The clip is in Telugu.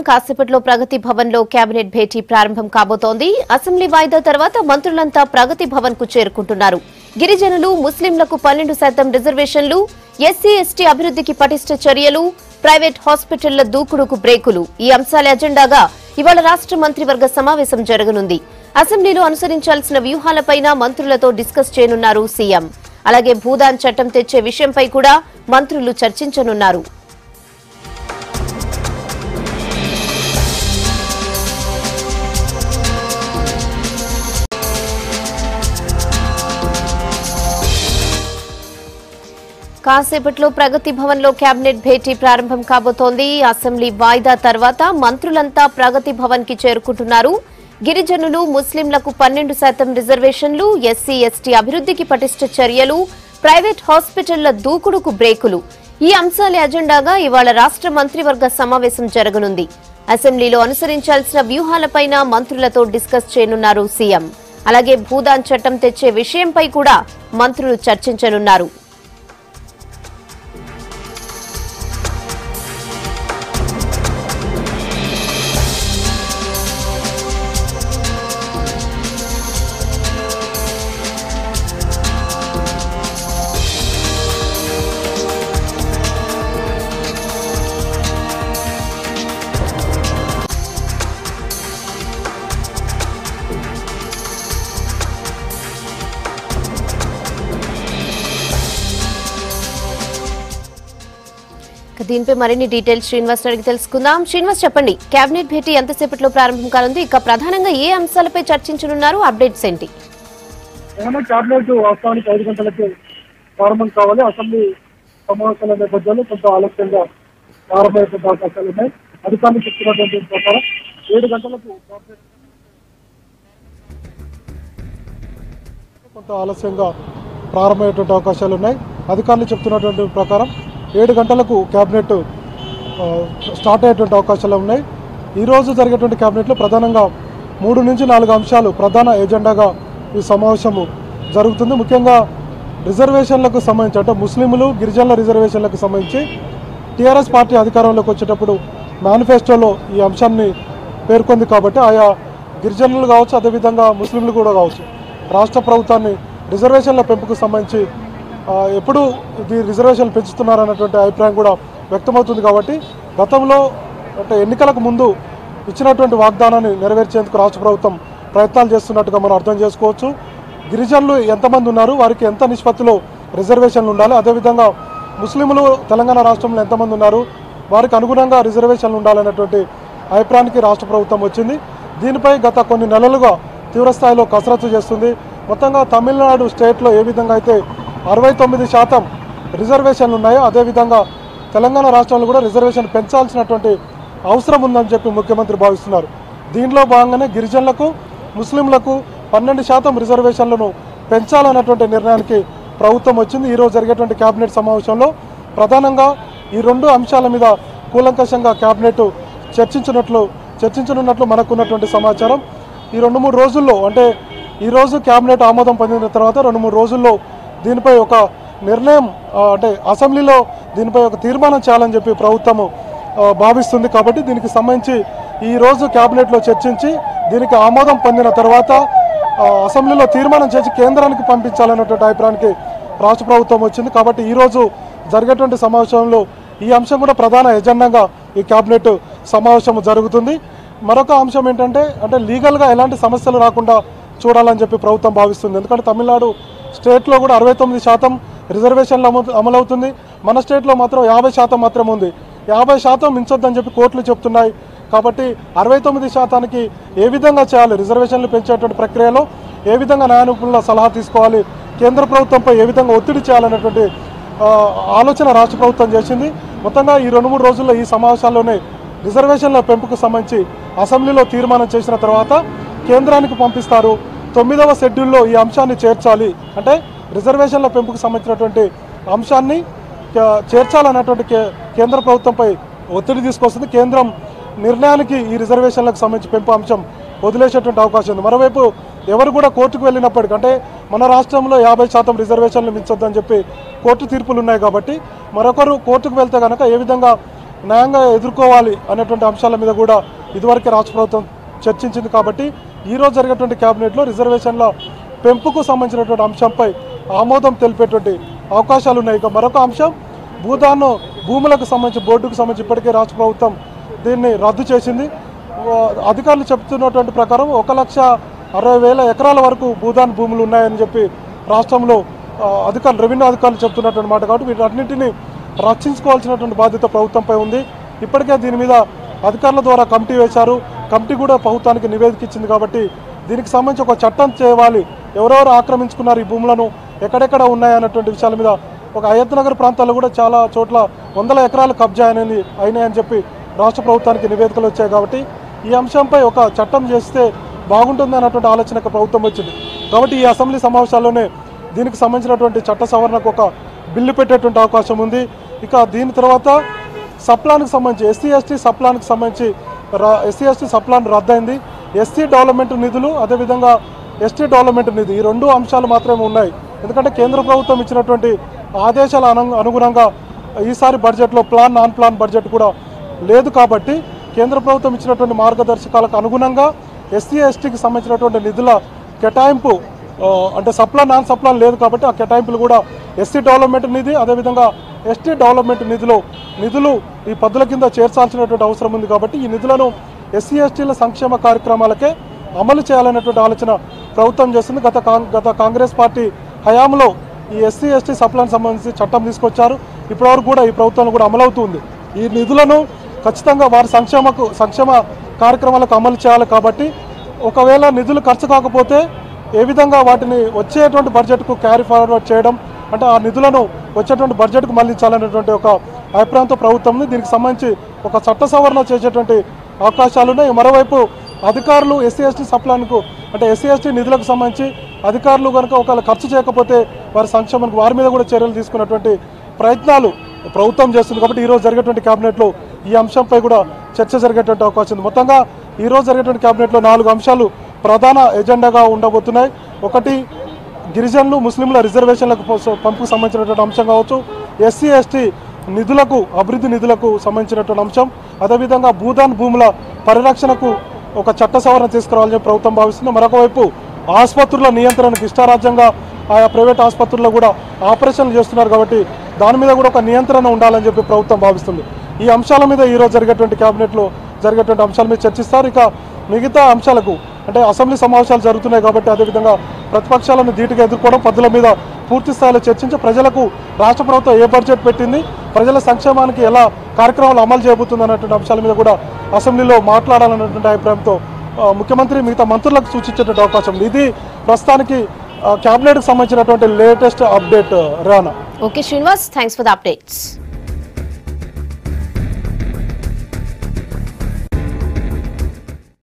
కాసేపట్లో ప్రగతి భవన్ లో కేబినెట్ భేటీ ప్రారంభం కాబోతోంది. అసెంబ్లీ వాయిదా తర్వాత మంత్రులంతా ప్రగతి భవన్ కు చేరుకుంటున్నారు. గిరిజనులు, ముస్లింలకు 12% రిజర్వేషన్లు, ఎస్సీ ఎస్టీ అభివృద్ధికి పటిష్ట చర్యలు, ప్రైవేట్ హాస్పిటళ్ల దూకుడుకు బ్రేకులు ఈ అంశాల ఎజెండాగా ఇవాళ రాష్ట్ర మంత్రివర్గ సమావేశం జరగనుంది. అసెంబ్లీలో అనుసరించాల్సిన వ్యూహాలపైన మంత్రులతో డిస్కస్ చేయనున్నారు సీఎం. అలాగే భూదాన్ చట్టం తెచ్చే విషయంపై కూడా మంత్రులు చర్చించనున్నారు. కాసేపట్లో ప్రగతి భవన్ లో కేబినెట్ భేటీ ప్రారంభం కాబోతోంది. అసెంబ్లీ వాయిదా తర్వాత మంత్రులంతా ప్రగతి భవన్ కి చేరుకుంటున్నారు. గిరిజనులు, ముస్లింలకు 12% రిజర్వేషన్లు, ఎస్సీ ఎస్టీ అభివృద్ధికి పటిష్ట చర్యలు, ప్రైవేట్ హాస్పిటళ్ల దూకుడుకు బ్రేకులు ఈ అంశాల ఎజెండాగా ఇవాళ రాష్ట్ర మంత్రివర్గ సమావేశం జరగనుంది. అసెంబ్లీలో అనుసరించాల్సిన వ్యూహాలపైన మంత్రులతో డిస్కస్ చేయనున్నారు సీఎం. అలాగే భూదాన్ చట్టం తెచ్చే విషయంపై కూడా మంత్రులు చర్చించనున్నారు. దీనిపై మరిన్ని డీటెయిల్స్ శ్రీనివాస్ అడిగి తెలుసుకుందాం. శ్రీనివాస్, చెప్పండి, కేబినెట్ భేటీ ఎంతసేపట్లో ప్రారంభం కానుంది? ఇక ప్రధానంగా ఏ అంశాలపై చర్చించనున్నారు? అప్డేట్స్ ఏంటి? కేబినెట్ వాస్తవానికి 5 గంటలకి ప్రారంభం కావాలి. అసెంబ్లీ సమావేశాల నేపథ్యంలో కొంత ఆలస్యంగా ప్రారంభమయ్యే అవకాశాలు ఉన్నాయి. అధికారులు చెప్తున్నటువంటి ప్రకారం 7 గంటలకు కొంత ఆలస్యంగా ప్రారంభమయ్యేటువంటి అవకాశాలు ఉన్నాయి. అధికారులు చెప్తున్నటువంటి ప్రకారం 7 గంటలకు క్యాబినెట్ స్టార్ట్ అయ్యేటువంటి అవకాశాలు ఉన్నాయి. ఈరోజు జరిగేటువంటి క్యాబినెట్లో ప్రధానంగా 3 నుంచి 4 అంశాలు ప్రధాన ఎజెండాగా ఈ సమావేశము జరుగుతుంది. ముఖ్యంగా రిజర్వేషన్లకు సంబంధించి, అంటే ముస్లింలు, గిరిజనుల రిజర్వేషన్లకు సంబంధించి టీఆర్ఎస్ పార్టీ అధికారంలోకి వచ్చేటప్పుడు మేనిఫెస్టోలో ఈ అంశాన్ని పేర్కొంది. కాబట్టి ఆయా గిరిజనులు కావచ్చు, అదేవిధంగా ముస్లింలు కూడా కావచ్చు, రాష్ట్ర ప్రభుత్వాన్ని రిజర్వేషన్ల పెంపుకు సంబంధించి ఎప్పుడు ఇది రిజర్వేషన్లు పెంచుతున్నారన్నటువంటి అభిప్రాయం కూడా వ్యక్తమవుతుంది. కాబట్టి గతంలో అంటే ఎన్నికలకు ముందు ఇచ్చినటువంటి వాగ్దానాన్ని నెరవేర్చేందుకు రాష్ట్ర ప్రభుత్వం ప్రయత్నాలు చేస్తున్నట్టుగా మనం అర్థం చేసుకోవచ్చు. గిరిజనులు ఎంతమంది ఉన్నారు, వారికి ఎంత నిష్పత్తిలో రిజర్వేషన్లు ఉండాలి, అదేవిధంగా ముస్లింలు తెలంగాణ రాష్ట్రంలో ఎంతమంది ఉన్నారు, వారికి అనుగుణంగా రిజర్వేషన్లు ఉండాలనేటువంటి అభిప్రాయానికి రాష్ట్ర ప్రభుత్వం వచ్చింది. దీనిపై గత కొన్ని నెలలుగా తీవ్రస్థాయిలో కసరత్తు చేస్తుంది. మొత్తంగా తమిళనాడు స్టేట్లో ఏ విధంగా అయితే 69% రిజర్వేషన్లు ఉన్నాయో, అదేవిధంగా తెలంగాణ రాష్ట్రంలో కూడా రిజర్వేషన్ పెంచాల్సినటువంటి అవసరం ఉందని చెప్పి ముఖ్యమంత్రి భావిస్తున్నారు. దీనిలో భాగంగానే గిరిజనులకు, ముస్లింలకు 12% రిజర్వేషన్లను పెంచాలన్నటువంటి నిర్ణయానికి ప్రభుత్వం వచ్చింది. ఈరోజు జరిగేటువంటి కేబినెట్ సమావేశంలో ప్రధానంగా ఈ 2 అంశాల మీద కూలంకషంగా కేబినెట్ చర్చించనున్నట్లు మనకున్నటువంటి సమాచారం. ఈ 2-3 రోజుల్లో, అంటే ఈరోజు కేబినెట్ ఆమోదం పొందిన తర్వాత 2-3 రోజుల్లో దీనిపై ఒక నిర్ణయం, అంటే అసెంబ్లీలో దీనిపై ఒక తీర్మానం చేయాలని చెప్పి ప్రభుత్వము భావిస్తుంది. కాబట్టి దీనికి సంబంధించి ఈరోజు కేబినెట్లో చర్చించి దీనికి ఆమోదం పొందిన తర్వాత అసెంబ్లీలో తీర్మానం చేసి కేంద్రానికి పంపించాలన్నటువంటి అభిప్రాయానికి రాష్ట్ర ప్రభుత్వం వచ్చింది. కాబట్టి ఈరోజు జరిగేటువంటి సమావేశంలో ఈ అంశం కూడా ప్రధాన ఎజెండాగా ఈ కేబినెట్ సమావేశం జరుగుతుంది. మరొక అంశం ఏంటంటే, అంటే లీగల్గా ఎలాంటి సమస్యలు రాకుండా చూడాలని చెప్పి ప్రభుత్వం భావిస్తుంది. ఎందుకంటే తమిళనాడు స్టేట్లో కూడా 69% రిజర్వేషన్లు అమలవుతుంది. మన స్టేట్లో మాత్రం 50% మాత్రమే ఉంది. 50% మించొద్దని చెప్పి కోర్టులు చెప్తున్నాయి. కాబట్టి 69%కి ఏ విధంగా చేయాలి, రిజర్వేషన్లు పెంచేటువంటి ప్రక్రియలో ఏ విధంగా న్యాయ నిపుణుల సలహా తీసుకోవాలి, కేంద్ర ప్రభుత్వంపై ఏ విధంగా ఒత్తిడి చేయాలనేటువంటి ఆలోచన రాష్ట్ర ప్రభుత్వం చేసింది. మొత్తంగా ఈ 2-3 రోజుల్లో ఈ సమావేశాల్లోనే రిజర్వేషన్ల పెంపుకు సంబంధించి అసెంబ్లీలో తీర్మానం చేసిన తర్వాత కేంద్రానికి పంపిస్తారు. 9వ షెడ్యూల్లో ఈ అంశాన్ని చేర్చాలి, అంటే రిజర్వేషన్ల పెంపుకు సంబంధించినటువంటి అంశాన్ని చేర్చాలన్నటువంటి కేంద్ర ప్రభుత్వంపై ఒత్తిడి తీసుకొస్తుంది. కేంద్రం నిర్ణయానికి ఈ రిజర్వేషన్లకు సంబంధించి పెంపు అంశం వదిలేసేటువంటి అవకాశం ఉంది. మరోవైపు ఎవరు కూడా కోర్టుకు వెళ్ళినప్పటికీ, అంటే మన రాష్ట్రంలో 50% రిజర్వేషన్లు మించొద్దని చెప్పి కోర్టు తీర్పులు ఉన్నాయి. కాబట్టి మరొకరు కోర్టుకు వెళ్తే కనుక ఏ విధంగా న్యాయంగా ఎదుర్కోవాలి అనేటువంటి అంశాల మీద కూడా ఇదివరకే రాష్ట్ర ప్రభుత్వం చర్చించింది. కాబట్టి ఈరోజు జరిగేటువంటి క్యాబినెట్లో రిజర్వేషన్ల పెంపుకు సంబంధించినటువంటి అంశంపై ఆమోదం తెలిపేటువంటి అవకాశాలు ఉన్నాయి. ఇక మరొక అంశం భూములకు సంబంధించి బోర్డుకు సంబంధించి ఇప్పటికే రాష్ట్ర ప్రభుత్వం దీన్ని రద్దు చేసింది. అధికారులు చెప్తున్నటువంటి ప్రకారం 1,60,000 ఎకరాల వరకు భూములు ఉన్నాయని చెప్పి రాష్ట్రంలో రెవెన్యూ అధికారులు చెప్తున్నటువంటి మాట. కాబట్టి వీటన్నింటినీ రక్షించుకోవాల్సినటువంటి బాధ్యత ప్రభుత్వంపై ఉంది. ఇప్పటికే దీని మీద అధికారుల ద్వారా కమిటీ వేశారు. కమిటీ కూడా ప్రభుత్వానికి నివేదిక ఇచ్చింది. కాబట్టి దీనికి సంబంధించి ఒక చట్టం చేయాలి. ఎవరెవరు ఆక్రమించుకున్నారు ఈ భూములను, ఎక్కడెక్కడ ఉన్నాయన్నటువంటి విషయాల మీద ఒక అయోధ్య నగర్ ప్రాంతాల్లో కూడా చాలా చోట్ల 100 ఎకరాలు కబ్జా అయినాయని చెప్పి రాష్ట్ర ప్రభుత్వానికి నివేదికలు వచ్చాయి. కాబట్టి ఈ అంశంపై ఒక చట్టం చేస్తే బాగుంటుంది అన్నటువంటి ఆలోచనకు ప్రభుత్వం వచ్చింది. కాబట్టి ఈ అసెంబ్లీ సమావేశాల్లోనే దీనికి సంబంధించినటువంటి చట్ట సవరణకు ఒక బిల్లు పెట్టేటువంటి అవకాశం ఉంది. ఇక దీని తర్వాత సప్లాన్కి సంబంధించి ఎస్సీ సప్లాన్కి సంబంధించి ఎస్సీ సప్లాన్ రద్దయింది. ఎస్సీ డెవలప్మెంట్ నిధులు అదేవిధంగా ఎస్టీ డెవలప్మెంట్ నిధి ఈ 2 అంశాలు మాత్రమే ఉన్నాయి. ఎందుకంటే కేంద్ర ప్రభుత్వం ఇచ్చినటువంటి ఆదేశాల అనుగుణంగా ఈసారి బడ్జెట్లో నాన్ ప్లాన్ బడ్జెట్ కూడా లేదు. కాబట్టి కేంద్ర ప్రభుత్వం ఇచ్చినటువంటి మార్గదర్శకాలకు అనుగుణంగా ఎస్సీ ఎస్టీకి సంబంధించినటువంటి నిధుల కేటాయింపు అంటే నాన్ సప్లాన్ లేదు. కాబట్టి ఆ కేటాయింపులు కూడా ఎస్సీ డెవలప్మెంట్ నిధి అదేవిధంగా ఎస్టీ డెవలప్మెంట్ నిధులు ఈ పద్ధతుల కింద చేర్చాల్సినటువంటి అవసరం ఉంది. కాబట్టి ఈ నిధులను ఎస్సీ ఎస్టీల సంక్షేమ కార్యక్రమాలకే అమలు చేయాలనేటువంటి ఆలోచన ప్రభుత్వం చేస్తుంది. గత కాంగ్రెస్ పార్టీ హయాంలో ఈ ఎస్సీ ఎస్టీ సప్లాన్ సంబంధించి చట్టం తీసుకొచ్చారు. ఇప్పటివరకు కూడా ఈ ప్రభుత్వం కూడా అమలవుతుంది. ఈ నిధులను ఖచ్చితంగా వారి సంక్షేమ కార్యక్రమాలకు అమలు చేయాలి. కాబట్టి ఒకవేళ నిధులు ఖర్చు కాకపోతే ఏ విధంగా వాటిని వచ్చేటువంటి బడ్జెట్కు క్యారీ ఫార్వర్డ్ చేయడం అంటే ఆ నిధులను వచ్చేటువంటి బడ్జెట్కు మళ్లించాలనేటువంటి ఒక అభిప్రాయంతో ప్రభుత్వం దీనికి సంబంధించి ఒక చట్ట సవరణ చేసేటువంటి అవకాశాలు ఉన్నాయి. మరోవైపు అధికారులు ఎస్సీ ఎస్టీ సప్లాన్కు అంటే ఎస్సీ ఎస్టీ నిధులకు సంబంధించి అధికారులు కనుక ఒకవేళ ఖర్చు చేయకపోతే వారి సంక్షేమానికి వారి మీద కూడా చర్యలు తీసుకున్నటువంటి ప్రయత్నాలు ప్రభుత్వం చేస్తుంది. కాబట్టి ఈరోజు జరిగేటువంటి క్యాబినెట్లో ఈ అంశంపై కూడా చర్చ జరిగేటువంటి అవకాశం ఉంది. మొత్తంగా ఈరోజు జరిగేటువంటి క్యాబినెట్లో 4 అంశాలు ప్రధాన ఎజెండాగా ఉండబోతున్నాయి. ఒకటి గిరిజనులు ముస్లింల రిజర్వేషన్లకు పంపుకు సంబంధించినటువంటి అంశం కావచ్చు, ఎస్సీ ఎస్టీ అభివృద్ధి నిధులకు సంబంధించినటువంటి అంశం, అదేవిధంగా భూముల పరిరక్షణకు ఒక చట్ట సవరణ తీసుకురావాలని ప్రభుత్వం భావిస్తుంది. మరొక వైపు ఆసుపత్రుల నియంత్రణకు ఇష్టారాజ్యంగా ఆయా ప్రైవేట్ ఆసుపత్రుల్లో కూడా ఆపరేషన్లు చేస్తున్నారు. కాబట్టి దాని మీద కూడా ఒక నియంత్రణ ఉండాలని చెప్పి ప్రభుత్వం భావిస్తుంది. ఈ అంశాల మీద ఈరోజు జరిగేటువంటి క్యాబినెట్లో జరిగేటువంటి అంశాల మీద చర్చిస్తారు. ఇక మిగతా అంశాలకు అంటే అసెంబ్లీ సమావేశాలు జరుగుతున్నాయి కాబట్టి అదేవిధంగా ప్రతిపక్షాలను ధీటుగా ఎదుర్కోవడం పద్ధతుల మీద పూర్తి స్థాయిలో చర్చించి ప్రజలకు రాష్ట్ర ప్రభుత్వం ఏ బడ్జెట్ పెట్టింది, ప్రజల సంక్షేమానికి ఎలా కార్యక్రమాలు అమలు చేయబోతుంది అన్నటువంటి అంశాల మీద కూడా అసెంబ్లీలో మాట్లాడాలన్నటువంటి అభిప్రాయంతో ముఖ్యమంత్రి మిగతా మంత్రులకు సూచించేటువంటి అవకాశం ఉంది. ఇది ప్రస్తుతానికి క్యాబినెట్కి సంబంధించినటువంటి latest update. Rana. Okay Srinivas, thanks for the updates.